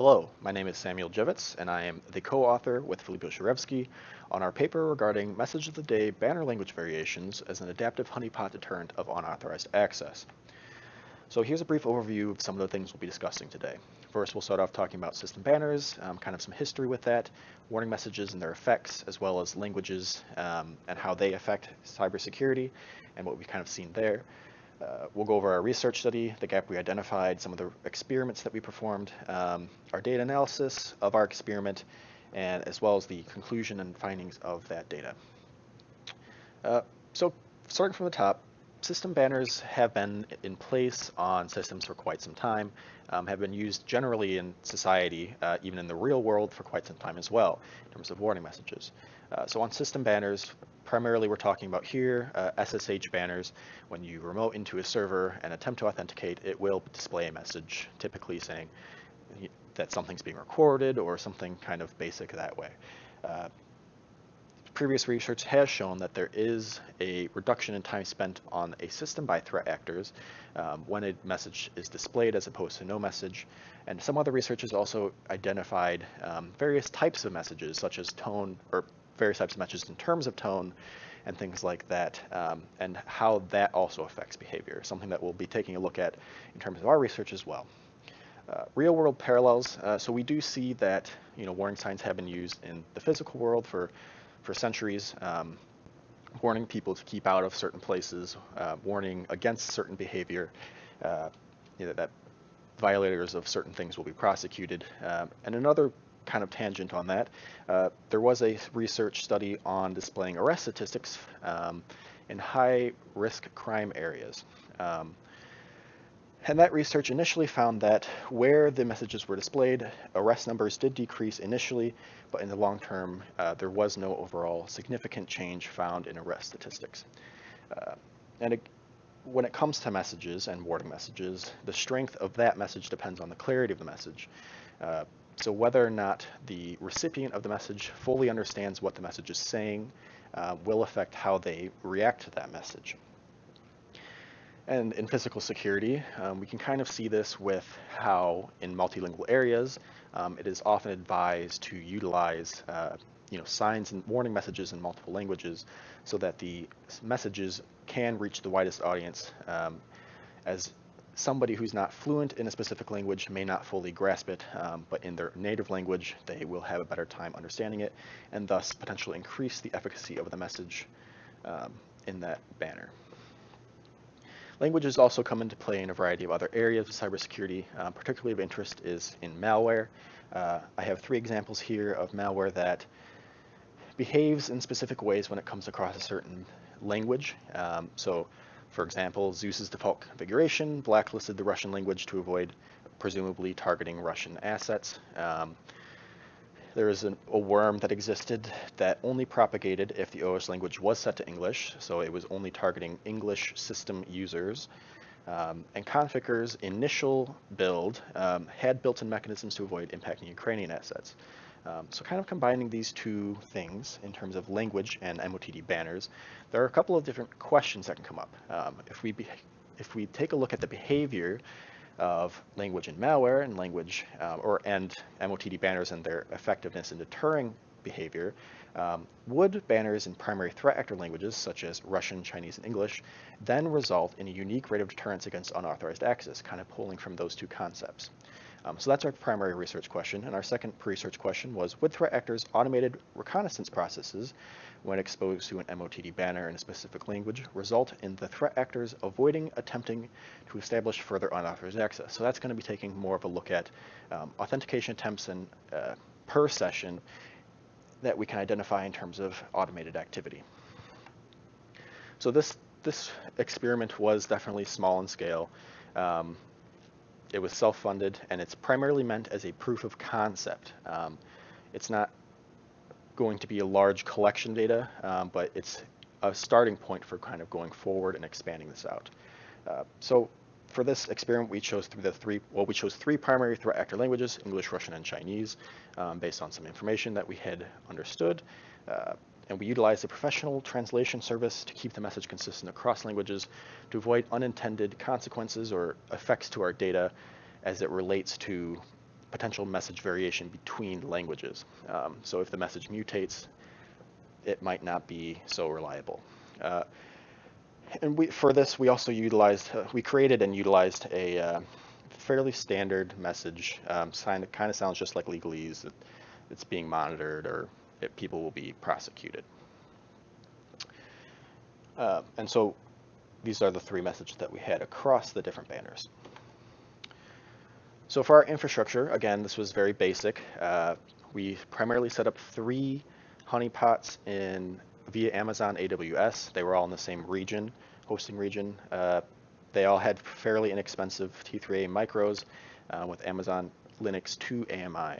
Hello, my name is Samuel Jevitz, and I am the co-author with Filipo Sharevski on our paper regarding Message of the Day banner language variations as an adaptive honeypot deterrent of unauthorized access. So here's a brief overview of some of the things we'll be discussing today. First, we'll start off talking about system banners, kind of some history with that, warning messages and their effects, as well as languages and how they affect cybersecurity and what we've kind of seen there. We'll go over our research study, the gap we identified, some of the experiments that we performed, our data analysis of our experiment, and as well as the conclusion and findings of that data. So starting from the top, system banners have been in place on systems for quite some time, have been used generally in society, even in the real world for quite some time as well, in terms of warning messages. So on system banners, primarily we're talking about here SSH banners. When you remote into a server and attempt to authenticate, it will display a message, typically saying that something's being recorded or something kind of basic that way. Previous research has shown that there is a reduction in time spent on a system by threat actors when a message is displayed as opposed to no message. And some other research has also identified various types of messages, such as tone, or various types of messages in terms of tone and things like that, and how that also affects behavior, something that we'll be taking a look at in terms of our research as well. Real world parallels, so we do see that warning signs have been used in the physical world for centuries, warning people to keep out of certain places, warning against certain behavior, that violators of certain things will be prosecuted. And another kind of tangent on that, there was a research study on displaying arrest statistics in high-risk crime areas. And that research initially found that where the messages were displayed, arrest numbers did decrease initially, but in the long term, there was no overall significant change found in arrest statistics. When it comes to messages and warning messages, the strength of that message depends on the clarity of the message. So whether or not the recipient of the message fully understands what the message is saying will affect how they react to that message. And in physical security, we can kind of see this with how in multilingual areas, it is often advised to utilize signs and warning messages in multiple languages so that the messages can reach the widest audience, as somebody who's not fluent in a specific language may not fully grasp it, but in their native language, they will have a better time understanding it and thus potentially increase the efficacy of the message in that banner. Languages also come into play in a variety of other areas of cybersecurity. Particularly of interest is in malware. I have 3 examples here of malware that behaves in specific ways when it comes across a certain language. So, for example, Zeus's default configuration blacklisted the Russian language to avoid presumably targeting Russian assets. There is a worm that existed that only propagated if the OS language was set to English, so it was only targeting English system users. And Configur's initial build had built-in mechanisms to avoid impacting Ukrainian assets. So kind of combining these 2 things in terms of language and MOTD banners, there are a couple of different questions that can come up. If we take a look at the behavior of language and malware and language and MOTD banners and their effectiveness in deterring behavior, would banners in primary threat actor languages such as Russian, Chinese, and English then result in a unique rate of deterrence against unauthorized access, kind of pulling from those 2 concepts? So that's our primary research question. And our second research question was, would threat actors' automated reconnaissance processes, when exposed to an MOTD banner in a specific language, result in the threat actors attempting to establish further unauthorized access? So that's going to be taking more of a look at authentication attempts and per session that we can identify in terms of automated activity. So this experiment was definitely small in scale. It was self-funded, and it's primarily meant as a proof of concept. It's not going to be a large collection data, but it's a starting point for kind of going forward and expanding this out. So for this experiment, we chose 3 primary threat actor languages: English, Russian, and Chinese, based on some information that we had understood. And we utilized a professional translation service to keep the message consistent across languages to avoid unintended consequences or effects to our data as it relates to potential message variation between languages. So if the message mutates, it might not be so reliable. And for this, we also we created and utilized a fairly standard message sign that kind of sounds just like legalese, that it's being monitored or that people will be prosecuted. And so these are the three messages that we had across the different banners. So for our infrastructure, again, this was very basic. We primarily set up 3 honeypots via Amazon AWS. They were all in the same region, hosting region. They all had fairly inexpensive T3A micros with Amazon Linux 2 AMI.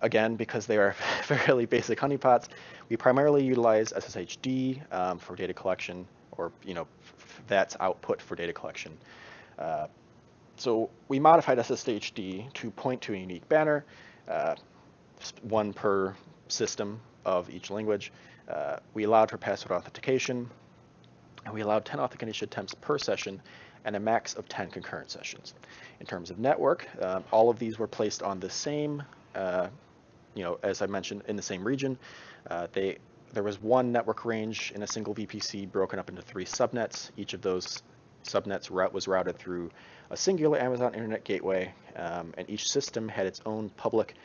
Again, because they are fairly basic honeypots, we primarily utilize SSHD for data collection, or that's output for data collection. So we modified SSHD to point to a unique banner, one per system of each language. We allowed for password authentication, and we allowed 10 authentication attempts per session and a max of 10 concurrent sessions. In terms of network, all of these were placed on the same, as I mentioned, in the same region. There was one network range in a single VPC broken up into 3 subnets. Each of those subnets was routed through a singular Amazon Internet Gateway, and each system had its own public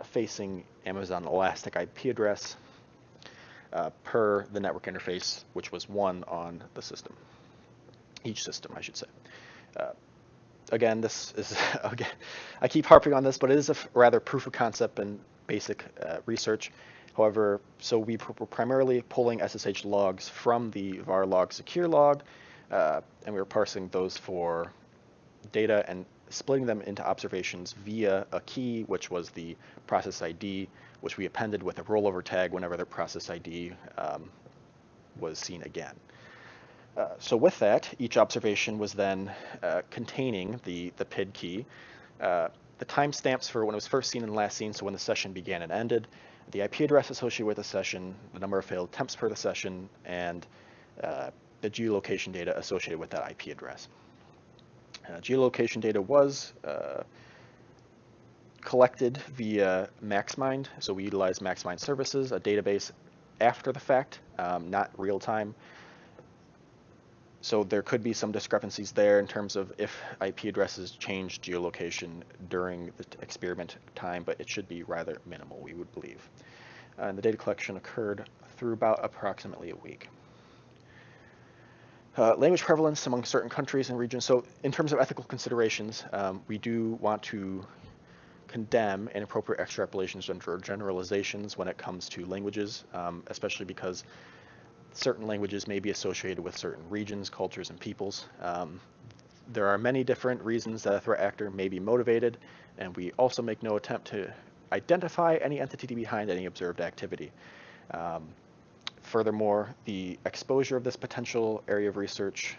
facing Amazon Elastic IP address per the network interface, which was 1 on the system. Each system, I should say. Again, this is, I keep harping on this, but it is a rather proof of concept and basic research. However, so we were primarily pulling SSH logs from the var log secure log, and we were parsing those for data and splitting them into observations via a key, which was the process ID, which we appended with a rollover tag whenever the process ID was seen again. So with that, each observation was then containing the PID key, the timestamps for when it was first seen and last seen, so when the session began and ended, the IP address associated with the session, the number of failed attempts per the session, and the geolocation data associated with that IP address. Geolocation data was collected via MaxMind, so we utilized MaxMind services, a database after the fact, not real time. So there could be some discrepancies there in terms of if IP addresses changed geolocation during the experiment time, but it should be rather minimal, we would believe. And the data collection occurred through about approximately a week. Language prevalence among certain countries and regions. So in terms of ethical considerations, we do want to condemn inappropriate extrapolations and generalizations when it comes to languages, especially because certain languages may be associated with certain regions, cultures, and peoples. There are many different reasons that a threat actor may be motivated, and we also make no attempt to identify any entity behind any observed activity. Furthermore, the exposure of this potential area of research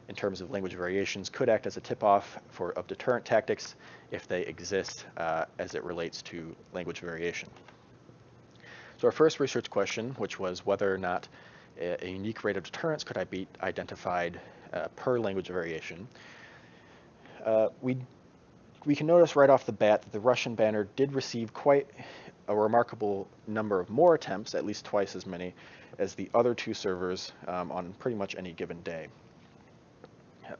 in terms of language variations could act as a tip-off of deterrent tactics if they exist as it relates to language variation. So our first research question, which was whether or not a unique rate of deterrence could be identified per language variation, we can notice right off the bat that the Russian banner did receive quite a remarkable number of more attempts, at least twice as many, as the other 2 servers on pretty much any given day.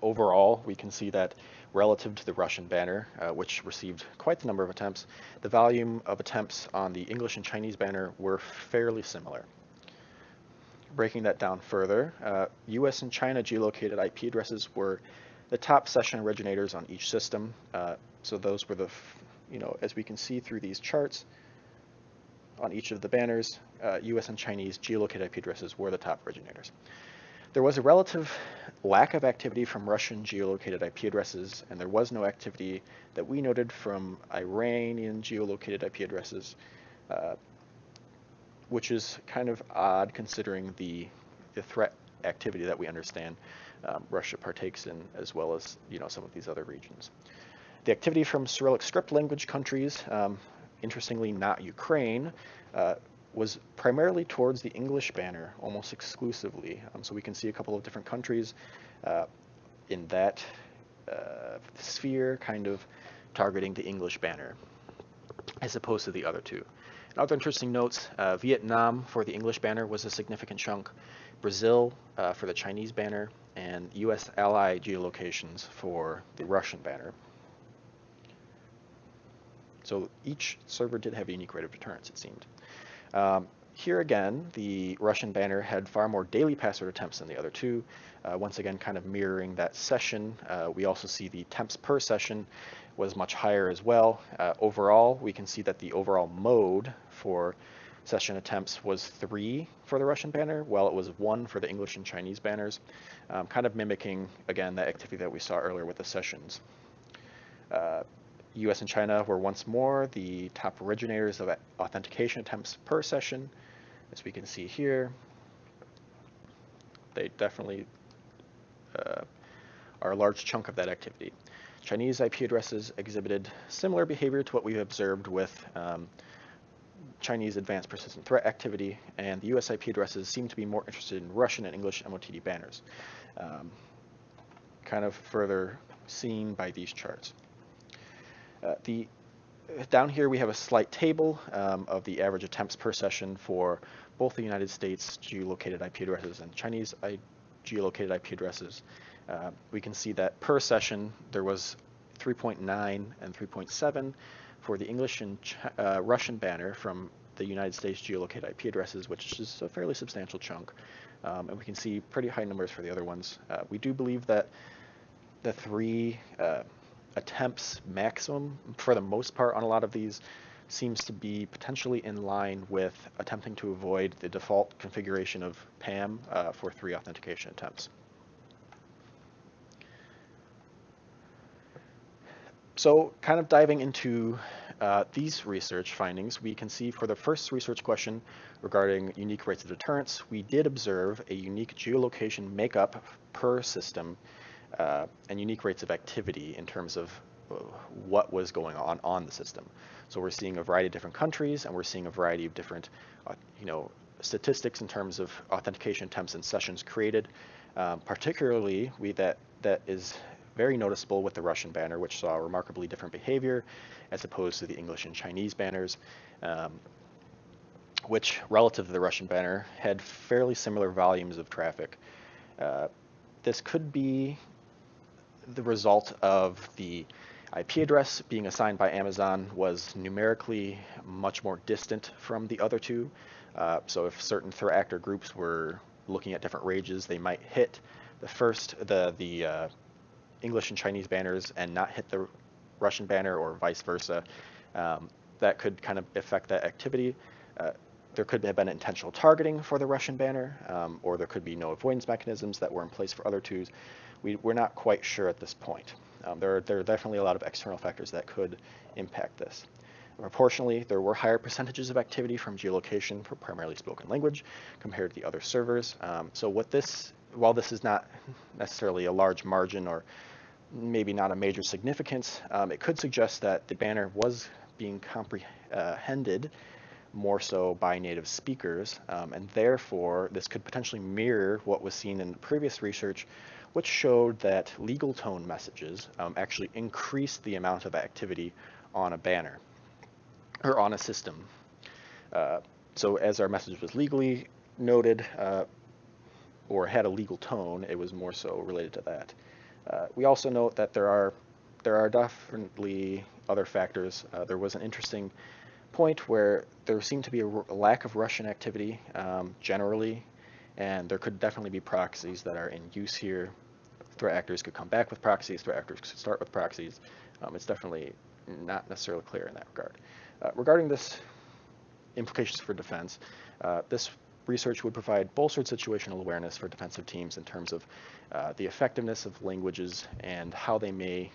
Overall, we can see that relative to the Russian banner, which received quite the number of attempts, the volume of attempts on the English and Chinese banner were fairly similar. Breaking that down further, US and China geolocated IP addresses were the top session originators on each system. So those were the, as we can see through these charts, on each of the banners, US and Chinese geolocated IP addresses were the top originators. There was a relative lack of activity from Russian geolocated IP addresses, and there was no activity that we noted from Iranian geolocated IP addresses, which is kind of odd considering the threat activity that we understand Russia partakes in, as well as some of these other regions. The activity from Cyrillic script language countries, interestingly not Ukraine, was primarily towards the English banner, almost exclusively. So we can see a couple of different countries in that sphere kind of targeting the English banner, as opposed to the other two. And other interesting notes, Vietnam for the English banner was a significant chunk, Brazil for the Chinese banner, and US ally geolocations for the Russian banner. So each server did have a unique rate of deterrence, it seemed. Here again, the Russian banner had far more daily password attempts than the other two, once again kind of mirroring that session. We also see the attempts per session was much higher as well. Overall, we can see that the overall mode for session attempts was 3 for the Russian banner, while it was 1 for the English and Chinese banners, kind of mimicking, again, that activity that we saw earlier with the sessions. US and China were once more the top originators of authentication attempts per session. As we can see here, they definitely are a large chunk of that activity. Chinese IP addresses exhibited similar behavior to what we observed with Chinese advanced persistent threat activity, and the US IP addresses seem to be more interested in Russian and English MOTD banners, kind of further seen by these charts. Down here we have a slight table of the average attempts per session for both the United States geolocated IP addresses and Chinese geolocated IP addresses. We can see that per session there was 3.9 and 3.7 for the English and Russian banner from the United States geolocated IP addresses, which is a fairly substantial chunk. And we can see pretty high numbers for the other ones. We do believe that the 3 attempts maximum, for the most part on a lot of these, seems to be potentially in line with attempting to avoid the default configuration of PAM for 3 authentication attempts. So kind of diving into these research findings, we can see for the first research question regarding unique rates of deterrence, we did observe a unique geolocation makeup per system and unique rates of activity in terms of what was going on the system. So we're seeing a variety of different countries, and we're seeing a variety of different statistics in terms of authentication attempts and sessions created. Particularly, that is very noticeable with the Russian banner, which saw remarkably different behavior as opposed to the English and Chinese banners, which relative to the Russian banner had fairly similar volumes of traffic. This could be the result of the IP address being assigned by Amazon was numerically much more distant from the other two. So if certain threat actor groups were looking at different ranges, they might hit the English and Chinese banners and not hit the Russian banner, or vice versa. That could kind of affect that activity. There could have been intentional targeting for the Russian banner, or there could be no avoidance mechanisms that were in place for other twos. We're not quite sure at this point. There are definitely a lot of external factors that could impact this. Proportionally, there were higher percentages of activity from geolocation for primarily spoken language compared to the other servers. So while this is not necessarily a large margin or maybe not a major significance, it could suggest that the banner was being comprehended more so by native speakers, and therefore this could potentially mirror what was seen in previous research, which showed that legal tone messages actually increased the amount of activity on a banner or on a system. So as our message was legally noted or had a legal tone, it was more so related to that. We also note that there are definitely other factors. There was an interesting point where there seemed to be a lack of Russian activity generally, and there could definitely be proxies that are in use here. Threat actors could come back with proxies, threat actors could start with proxies. It's definitely not necessarily clear in that regard. Regarding this implications for defense, this research would provide bolstered situational awareness for defensive teams in terms of the effectiveness of languages and how they may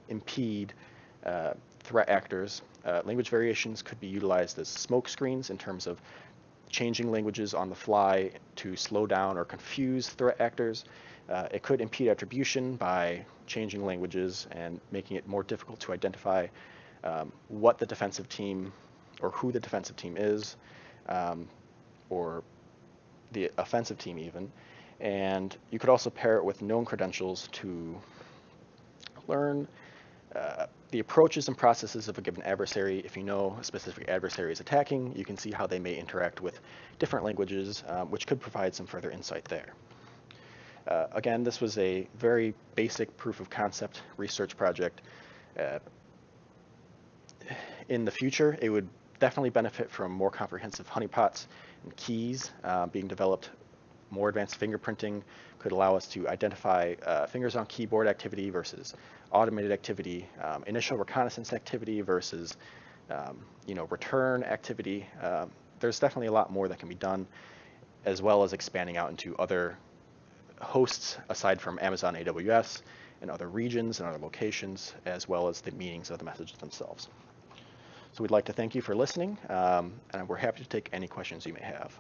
impede threat actors. Language variations could be utilized as smoke screens in terms of changing languages on the fly to slow down or confuse threat actors. It could impede attribution by changing languages and making it more difficult to identify what the defensive team or who the defensive team is, or the offensive team even. And you could also pair it with known credentials to learn the approaches and processes of a given adversary. If you know a specific adversary is attacking, you can see how they may interact with different languages, which could provide some further insight there. Again, this was a very basic proof of concept research project. In the future, it would definitely benefit from more comprehensive honeypots and keys being developed. More advanced fingerprinting could allow us to identify fingers on keyboard activity versus automated activity, initial reconnaissance activity versus return activity. There's definitely a lot more that can be done, as well as expanding out into other hosts aside from Amazon AWS and other regions and other locations, as well as the meanings of the messages themselves. So we'd like to thank you for listening, and we're happy to take any questions you may have.